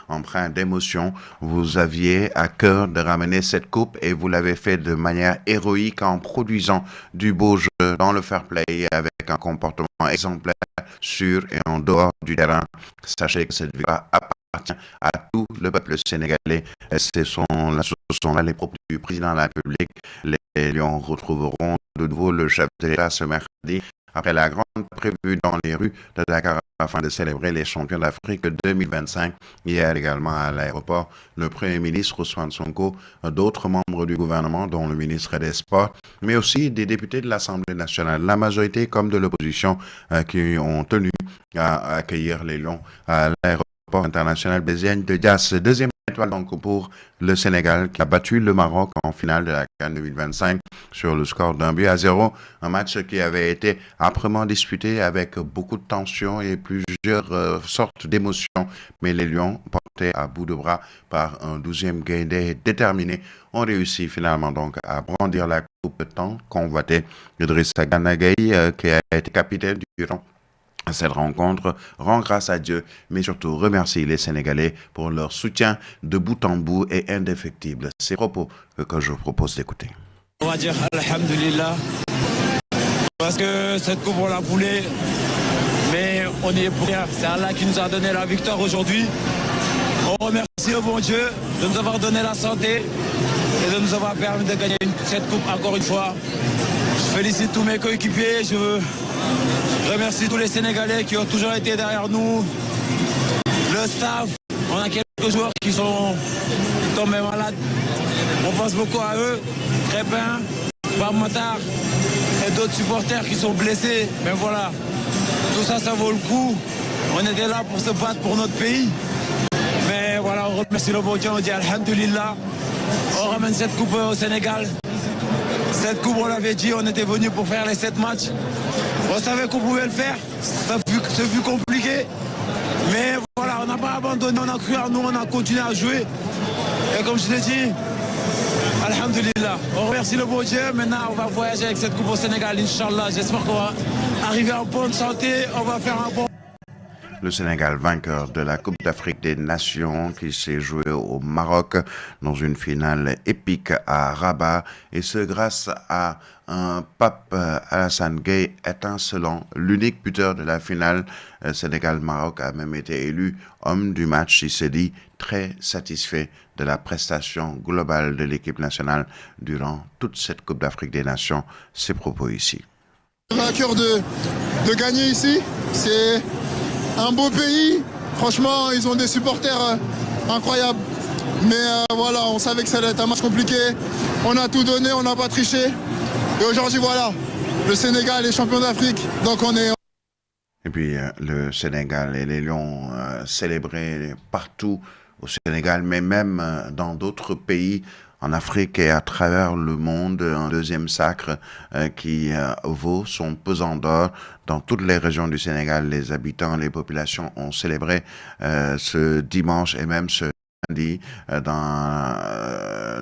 empreint d'émotion. Vous aviez à cœur de ramener cette coupe et vous l'avez fait de manière héroïque en produisant du beau jeu dans le fair play avec un comportement exemplaire sur et en dehors du terrain. Sachez que cette victoire appartient à tout le peuple sénégalais. Ce sont là les propos du président de la République. Les Lions retrouveront de nouveau le chef de l'État ce mercredi après la grande prévue dans les rues de Dakar afin de célébrer les champions d'Afrique 2025. Hier également à l'aéroport, le Premier ministre Ousmane Sonko, d'autres membres du gouvernement, dont le ministre des Sports, mais aussi des députés de l'Assemblée nationale, la majorité comme de l'opposition, qui ont tenu à accueillir les Lions à l'aéroport international Béziène de Diass. Deuxième étoile donc pour le Sénégal qui a battu le Maroc en finale de la CAN 2025 sur le score d'1-0. Un match qui avait été âprement disputé avec beaucoup de tensions et plusieurs sortes d'émotions. Mais les Lions, portés à bout de bras par un 12e Gaindé déterminé, ont réussi finalement donc à brandir la coupe tant convoitée. Idrissa Gana Gueye, qui a été capitaine durant cette rencontre, rend grâce à Dieu, mais surtout remercie les Sénégalais pour leur soutien de bout en bout et indéfectible. Ces propos que je vous propose d'écouter. On va dire Alhamdulillah, parce que cette coupe on l'a voulée, mais on y est pour rien. C'est Allah qui nous a donné la victoire aujourd'hui. On remercie le bon Dieu de nous avoir donné la santé et de nous avoir permis de gagner cette coupe encore une fois. Je félicite tous mes coéquipiers, je remercie tous les Sénégalais qui ont toujours été derrière nous, le staff. On a quelques joueurs qui sont tombés malades. On pense beaucoup à eux, Crépin, Bamotard et d'autres supporters qui sont blessés. Mais voilà, tout ça, ça vaut le coup. On était là pour se battre pour notre pays. Mais voilà, on remercie le bon Dieu, on dit Alhamdulillah. On ramène cette coupe au Sénégal. Cette coupe, on l'avait dit, on était venu pour faire les 7 matchs. On savait qu'on pouvait le faire. Ça fut compliqué. Mais voilà, on n'a pas abandonné, on a cru en nous, on a continué à jouer. Et comme je l'ai dit, Alhamdulillah. On remercie le bon Dieu. Maintenant, on va voyager avec cette coupe au Sénégal, Inch'Allah. J'espère qu'on va arriver en bonne santé. On va faire un bon... Le Sénégal, vainqueur de la Coupe d'Afrique des Nations qui s'est jouée au Maroc dans une finale épique à Rabat, et ce grâce à un Pape Alassane Gueye étincelant, l'unique buteur de la finale. Sénégal-Maroc a même été élu homme du match. Il s'est dit très satisfait de la prestation globale de l'équipe nationale durant toute cette Coupe d'Afrique des Nations. Ses propos ici. On a à cœur de gagner ici. C'est un beau pays, franchement, ils ont des supporters incroyables. Mais voilà, on savait que ça allait être un match compliqué. On a tout donné, on n'a pas triché. Et aujourd'hui, voilà, le Sénégal est champion d'Afrique. Donc on est... Et puis le Sénégal et les Lions célébrés partout au Sénégal, mais même dans d'autres pays en Afrique et à travers le monde, un deuxième sacre qui vaut son pesant d'or. Dans toutes les régions du Sénégal, les habitants, les populations ont célébré ce dimanche et même ce lundi dans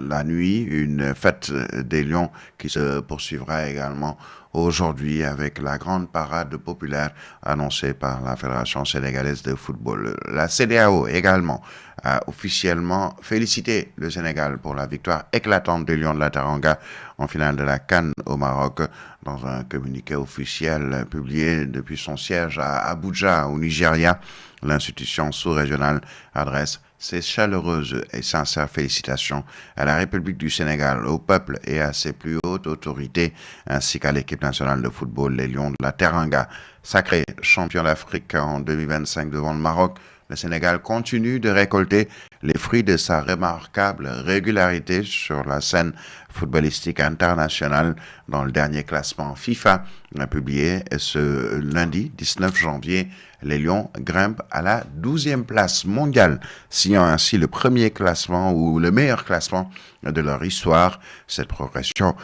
la nuit, une fête des Lions qui se poursuivra également aujourd'hui avec la grande parade populaire annoncée par la Fédération sénégalaise de football. La CEDEAO également a officiellement félicité le Sénégal pour la victoire éclatante des Lions de la Teranga en finale de la CAN au Maroc. Dans un communiqué officiel publié depuis son siège à Abuja, au Nigeria, l'institution sous-régionale adresse ses chaleureuses et sincères félicitations à la République du Sénégal, au peuple et à ses plus hautes autorités, ainsi qu'à l'équipe nationale de football, les Lions de la Teranga. Sacré champion d'Afrique en 2025 devant le Maroc, le Sénégal continue de récolter les fruits de sa remarquable régularité sur la scène footballistique internationale. Dans le dernier classement FIFA publié ce lundi 19 janvier, les Lions grimpent à la 12e place mondiale, signant ainsi le premier classement ou le meilleur classement de leur histoire. Cette progression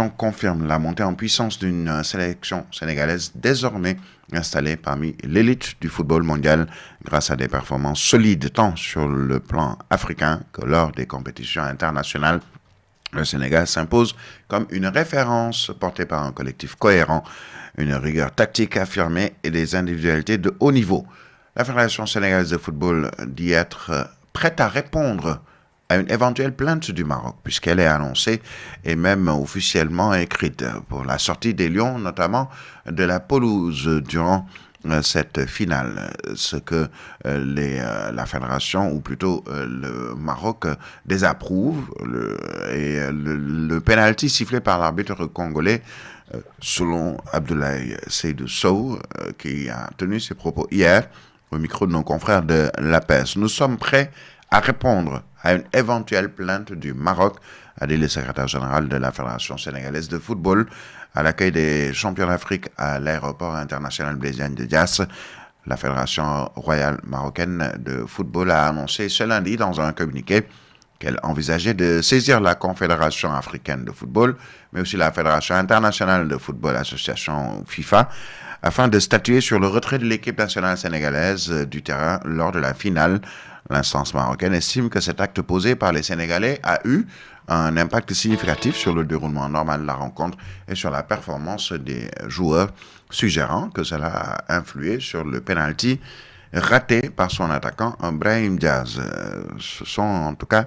confirme la montée en puissance d'une sélection sénégalaise désormais installée parmi l'élite du football mondial grâce à des performances solides tant sur le plan africain que lors des compétitions internationales. Le Sénégal s'impose comme une référence portée par un collectif cohérent, une rigueur tactique affirmée et des individualités de haut niveau. La Fédération sénégalaise de football dit être prête à répondre à une éventuelle plainte du Maroc, puisqu'elle est annoncée et même officiellement écrite pour la sortie des Lions, notamment de la pelouse durant cette finale. Ce que la fédération, ou plutôt le Maroc, désapprouve, le penalty sifflé par l'arbitre congolais, selon Abdoulaye Seydou Sow, qui a tenu ses propos hier au micro de nos confrères de l'APS. Nous sommes prêts à répondre à une éventuelle plainte du Maroc, a dit le secrétaire général de la Fédération sénégalaise de football à l'accueil des champions d'Afrique à l'aéroport international Blaise Diagne de Diass. La Fédération royale marocaine de football a annoncé ce lundi dans un communiqué qu'elle envisageait de saisir la Confédération africaine de football, mais aussi la Fédération internationale de football, association FIFA, afin de statuer sur le retrait de l'équipe nationale sénégalaise du terrain lors de la finale. L'instance marocaine estime que cet acte posé par les Sénégalais a eu un impact significatif sur le déroulement normal de la rencontre et sur la performance des joueurs, suggérant que cela a influé sur le penalty raté par son attaquant Brahim Diaz. Ce sont en tout cas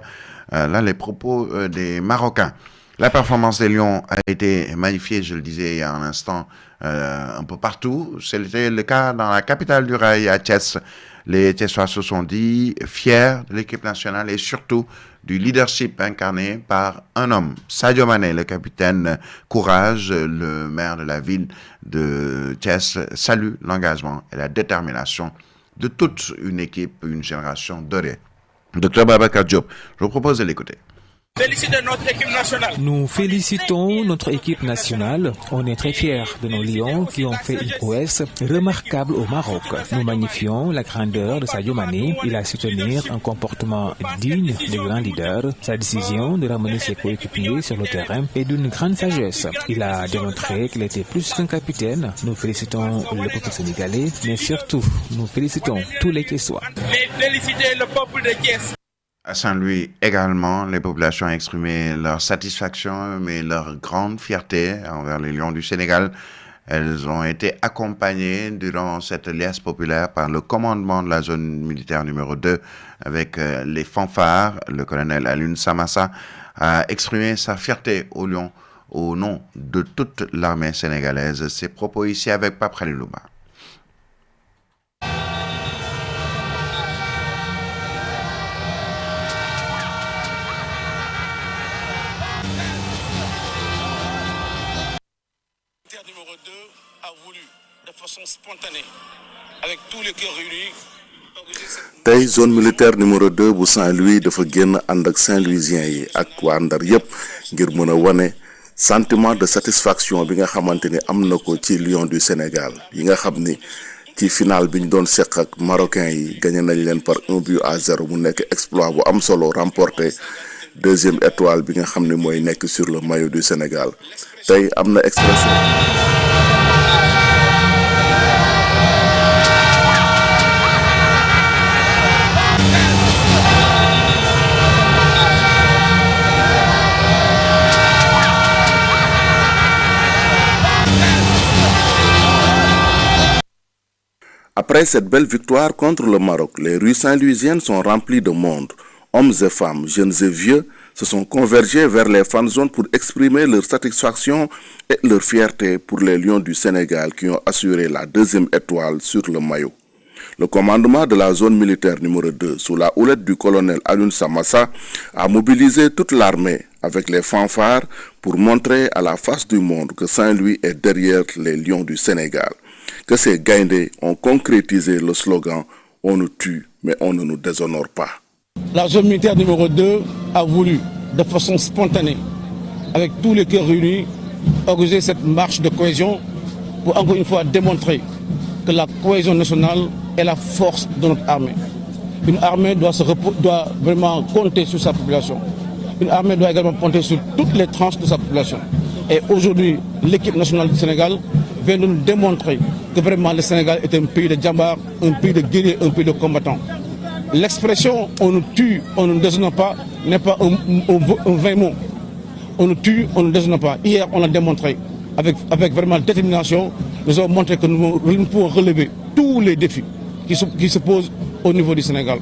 là les propos des Marocains. La performance des Lions a été magnifiée, je le disais il y a un instant, un peu partout. C'était le cas dans la capitale du rail, à Thiès. Les Thiessois se sont dit fiers de l'équipe nationale et surtout du leadership incarné par un homme, Sadio Mané, le capitaine Courage, le maire de la ville de Thiès, salue l'engagement et la détermination de toute une équipe, une génération dorée. Dr Babacar Diop, je vous propose de l'écouter. Féliciter notre équipe nationale. Nous félicitons notre équipe nationale. On est très fiers de nos Lions qui ont fait une prouesse remarquable au Maroc. Nous magnifions la grandeur de Sadio Mané. Il a su tenir un comportement digne des grands leaders. Sa décision de ramener ses coéquipiers sur le terrain est d'une grande sagesse. Il a démontré qu'il était plus qu'un capitaine. Nous félicitons le peuple sénégalais, mais surtout, nous félicitons tous les Thiessois. Féliciter le peuple de Thiès. À Saint-Louis également, les populations ont exprimé leur satisfaction, mais leur grande fierté envers les Lions du Sénégal. Elles ont été accompagnées durant cette liesse populaire par le commandement de la zone militaire numéro 2 avec les fanfares. Le colonel Alioune Samassa a exprimé sa fierté aux Lions au nom de toute l'armée sénégalaise. Ses propos ici avec Pape Khalilouba. Numéro 2 a voulu de façon spontanée avec tous les cœurs réunis. tey zone militaire numéro 2 bu Saint-Louis dafa génn ànd ak Saint-Louisiens yi ak waa Ndar yépp ngir mën a wane sentiment de satisfaction bi nga xamante ni am na ko ci Lions du Sénégal yi nga xam ni ci final bi ñu doon seq ak Marocains yi gagné nañ leen par 1-0 mu nekk exploit bu am solo remporté deuxième étoile bi nga xam ne mooy nekk sur le maillot du Sénégal tey am na expression. Après cette belle victoire contre le Maroc, les rues saint-louisiennes sont remplies de monde. Hommes et femmes, jeunes et vieux, se sont convergés vers les fan zones pour exprimer leur satisfaction et leur fierté pour les Lions du Sénégal qui ont assuré la deuxième étoile sur le maillot. Le commandement de la zone militaire numéro 2, sous la houlette du colonel Alioune Samassa, a mobilisé toute l'armée avec les fanfares pour montrer à la face du monde que Saint-Louis est derrière les Lions du Sénégal. Que ces Gaindés ont concrétisé le slogan « On nous tue, mais on ne nous déshonore pas ». La zone militaire numéro 2 a voulu, de façon spontanée, avec tous les cœurs réunis, organiser cette marche de cohésion pour encore une fois démontrer que la cohésion nationale est la force de notre armée. Une armée doit vraiment compter sur sa population. Une armée doit également compter sur toutes les tranches de sa population. Et aujourd'hui, l'équipe nationale du Sénégal vient de nous démontrer que vraiment le Sénégal est un pays de djambars, un pays de guerriers, un pays de combattants. L'expression « on nous tue, on ne nous déshonore pas » n'est pas un vain mot. On nous tue, on ne nous déshonore pas. Hier, on l'a démontré. Avec vraiment détermination, nous avons montré que nous pouvons relever tous les défis. qui se pose au niveau du Sénégal.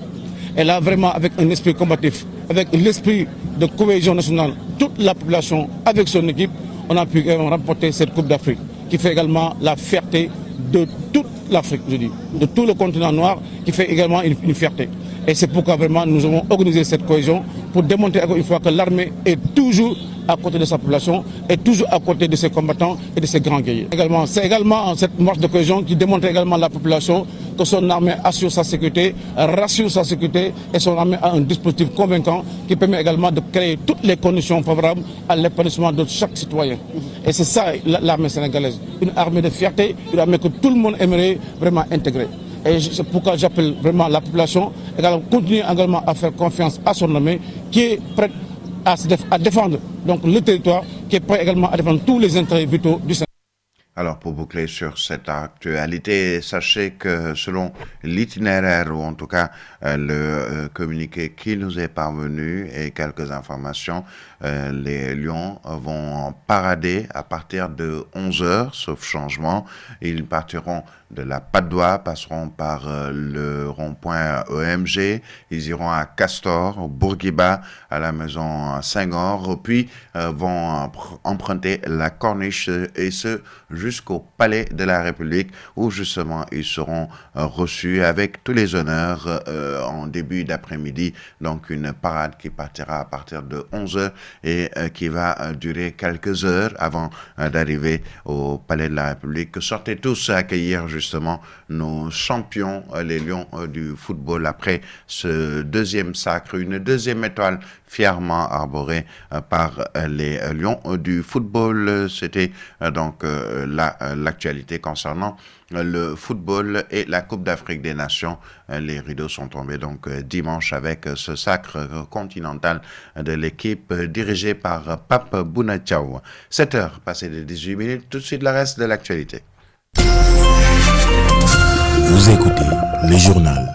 Et là, vraiment, avec un esprit combatif, avec l'esprit de cohésion nationale, toute la population, avec son équipe, on a pu remporter cette Coupe d'Afrique, qui fait également la fierté de toute l'Afrique, je dis, de tout le continent noir, qui fait également une fierté. Et c'est pourquoi vraiment nous avons organisé cette cohésion pour démontrer encore une fois que l'armée est toujours à côté de sa population et toujours à côté de ses combattants et de ses grands guerriers. C'est également cette marche de cohésion qui démontre également à la population que son armée assure sa sécurité, rassure sa sécurité et son armée a un dispositif convaincant qui permet également de créer toutes les conditions favorables à l'épanouissement de chaque citoyen. Et c'est ça l'armée sénégalaise, une armée de fierté, une armée que tout le monde aimerait vraiment intégrer. Et c'est pourquoi j'appelle vraiment la population à continuer également à faire confiance à son armée qui est prête à défendre donc, le territoire, qui est prêt également à défendre tous les intérêts vitaux du Sénégal. Alors, pour boucler sur cette actualité, sachez que selon l'itinéraire, ou en tout cas le communiqué qui nous est parvenu et quelques informations, les Lions vont parader à partir de 11h, sauf changement. Ils partiront de la Patte d'Oie, passeront par le rond-point EMG, ils iront à Castor, au Bourguiba, à la maison Senghor, puis vont emprunter la Corniche et ce jusqu'au Palais de la République où justement ils seront reçus avec tous les honneurs en début d'après-midi. Donc une parade qui partira à partir de 11h et qui va durer quelques heures avant d'arriver au Palais de la République. Sortez tous accueillir justement nos champions, les Lions du football, après ce deuxième sacre, une deuxième étoile fièrement arborée par les Lions du football. C'était donc l'actualité concernant le football et la Coupe d'Afrique des Nations. Les rideaux sont tombés donc dimanche avec ce sacre continental de l'équipe dirigée par Pape Bouna Thiaw. 7h passées de 18 minutes, tout de suite le reste de l'actualité. Vous écoutez le journal.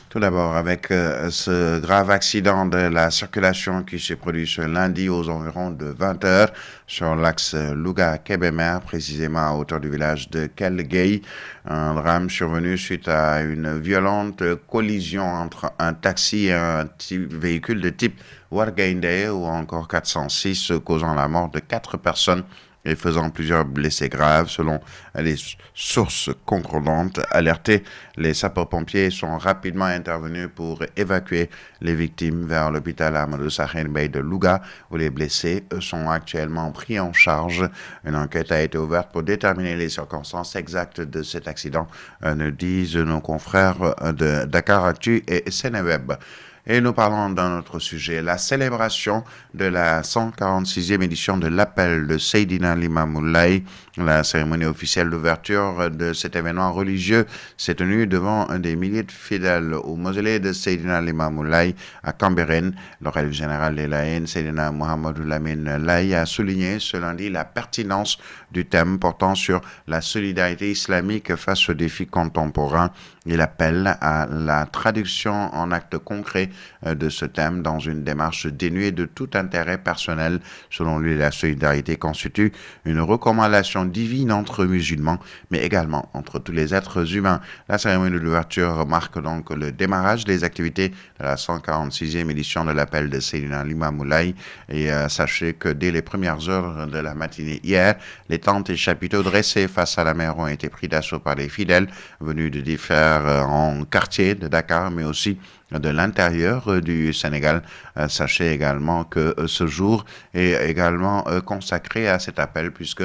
Tout d'abord, avec ce grave accident de la circulation qui s'est produit ce lundi aux environs de 20h sur l'axe Louga-Kébémer, précisément à hauteur du village de Kelgey. Un drame survenu suite à une violente collision entre un taxi et un véhicule de type Wargaindé ou encore 406, causant la mort de 4 personnes et faisant plusieurs blessés graves. Selon les sources concordantes alertées, les sapeurs-pompiers sont rapidement intervenus pour évacuer les victimes vers l'hôpital Amadou Sakhir Mbaye de Louga, où les blessés sont actuellement pris en charge. Une enquête a été ouverte pour déterminer les circonstances exactes de cet accident, nous disent nos confrères de Dakaractu et Sénéweb. Et nous parlons d'un autre sujet, la célébration de la 146e édition de l'appel de Seydina Limamou Laye. La cérémonie officielle d'ouverture de cet événement religieux s'est tenue devant des milliers de fidèles au mausolée de Seydina Limamou Laye à Cambérène. Le khalife général des Layènes, Seydina Mohamedou Lamine Laye, a souligné ce lundi la pertinence du thème portant sur la solidarité islamique face aux défis contemporains. Il appelle à la traduction en actes concrets de ce thème dans une démarche dénuée de tout intérêt personnel. Selon lui, la solidarité constitue une recommandation divine entre musulmans, mais également entre tous les êtres humains. La cérémonie de l'ouverture marque donc le démarrage des activités de la 146e édition de l'appel de Seydina Limamou Laye. Et sachez que dès les premières heures de la matinée hier, les tentes et chapiteaux dressés face à la mer ont été pris d'assaut par les fidèles venus de différents quartiers de Dakar, mais aussi de l'intérieur du Sénégal. Sachez également que ce jour est également consacré à cet appel, puisque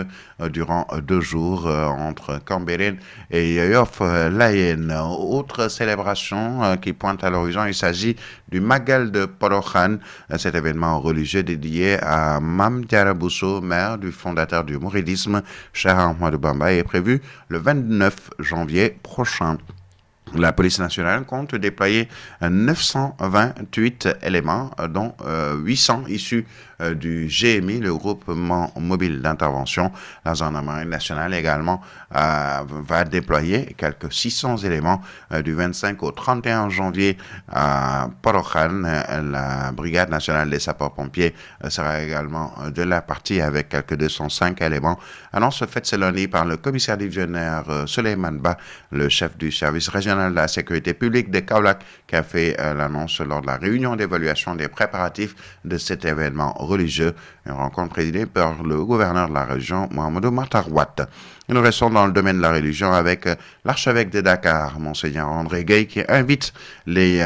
durant 2 jours entre Cambérène et Yoff Layène. Autre célébration qui pointe à l'horizon, il s'agit du Magal de Porokhane. Cet événement religieux dédié à Mame Diarra Bousso, mère du fondateur du mouridisme, Cheikh Ahmadou Bamba, est prévu le 29 janvier prochain. La police nationale compte déployer 928 éléments, dont 800 issus du GMI, le groupement mobile d'intervention. La gendarmerie nationale également va déployer quelques 600 éléments du 25 au 31 janvier à Porokhane. La brigade nationale des sapeurs-pompiers sera également de la partie avec quelques 205 éléments. Annonce faite ce lundi par le commissaire divisionnaire Souleymane Ba, le chef du service régional national de la sécurité publique de Kaolack qui a fait l'annonce lors de la réunion d'évaluation des préparatifs de cet événement religieux, une rencontre présidée par le gouverneur de la région, Mohamedou Matar Wade. Nous restons dans le domaine de la religion avec l'archevêque de Dakar, Monseigneur André Gueye, qui invite les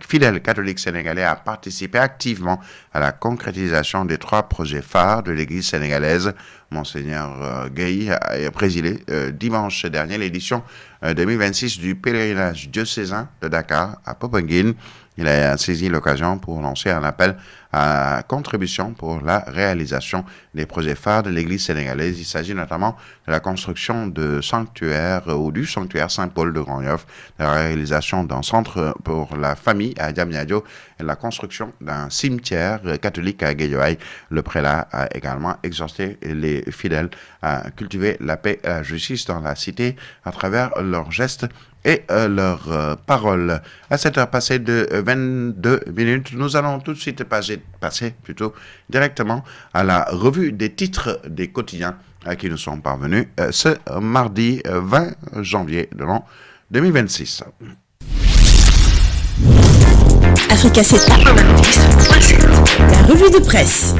fidèles catholiques sénégalais à participer activement à la concrétisation des 3 projets phares de l'Église sénégalaise. Monseigneur Gueye a présidé dimanche dernier l'édition 2026 du pèlerinage diocésain de Dakar à Popenguine. Il a saisi l'occasion pour lancer un appel à contribution pour la réalisation des projets phares de l'Église sénégalaise. Il s'agit notamment de la construction de sanctuaires ou du sanctuaire Saint-Paul de Grand-Yoff, de la réalisation d'un centre pour la famille à Diamniadio et la construction d'un cimetière catholique à Guédiawaye. Le prélat a également exhorté les fidèles à cultiver la paix et la justice dans la cité à travers leurs gestes et leurs paroles. À cette heure passée de 22 minutes, nous allons tout de suite passer directement à la revue des titres des quotidiens qui nous sont parvenus ce mardi 20 janvier de l'an 2026. Africa 7 la revue de presse.